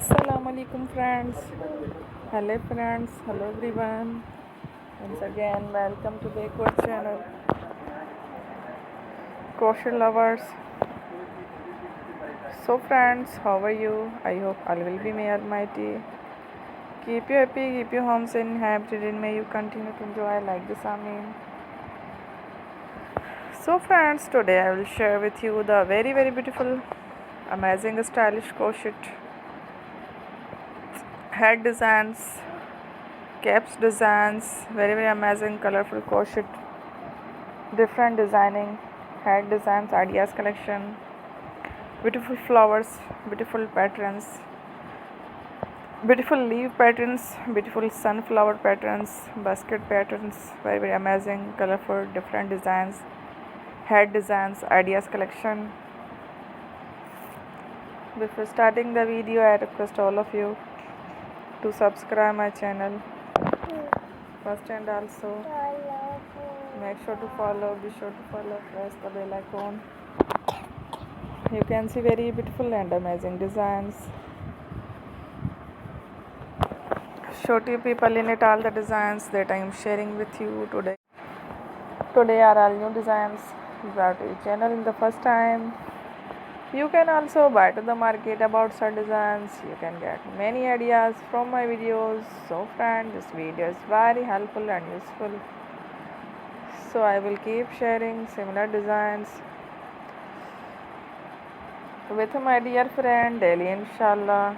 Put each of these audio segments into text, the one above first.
Assalamu alaikum friends. Hello friends. Hello everyone. Once again, welcome to the Backward channel. Crochet lovers. So friends, how are you? I hope all will be may almighty. Keep you happy, keep you home safe and happy, and may you continue to enjoy like this. Amen. So friends, today I will share with you the very beautiful, amazing, stylish crochet head designs, caps designs, very amazing, colorful crochet, different designing, head designs, ideas collection, beautiful flowers, beautiful patterns, beautiful leaf patterns, beautiful sunflower patterns, basket patterns, very amazing, colorful, different designs, head designs, ideas collection. Before starting the video, I request all of you to subscribe my channel first, and also make sure to follow, be sure to follow, press the bell icon. You can see very beautiful and amazing designs. Show to you people in it all the designs that I am sharing with you today. Today are all new designs brought to your channel in the first time. You can also buy to the market about such designs. You can get many ideas from my videos. So friend, this video is very helpful and useful. So I will keep sharing similar designs with my dear friend daily, inshallah.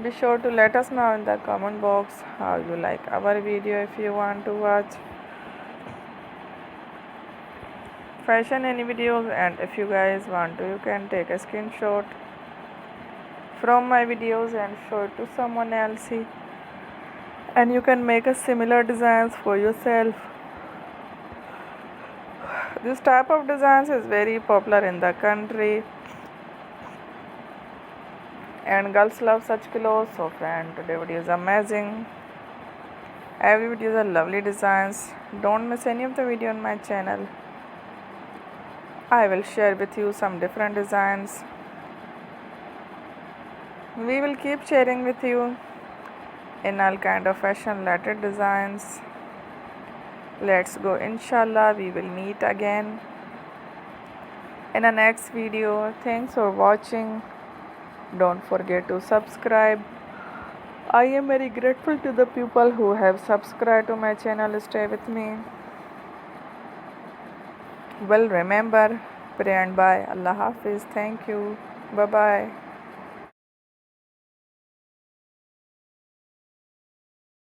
Be sure to let us know in the comment box how you like our video. If you want to watch fashion any videos, and if you guys want to, you can take a screenshot from my videos and show it to someone else, and you can make a similar designs for yourself. This type of designs is very popular in the country, and girls love such clothes. So friend, today video is amazing. Every video is a lovely designs. Don't miss any of the video on my channel. I will share with you some different designs. We will keep sharing with you in all kind of fashion related designs. Let's go, inshallah. We will meet again in the next video. Thanks for watching. Don't forget to subscribe. I am very grateful to the people who have subscribed to my channel. Stay with me. Well, remember, pray and bye. Allah Hafiz. Thank you. Bye bye.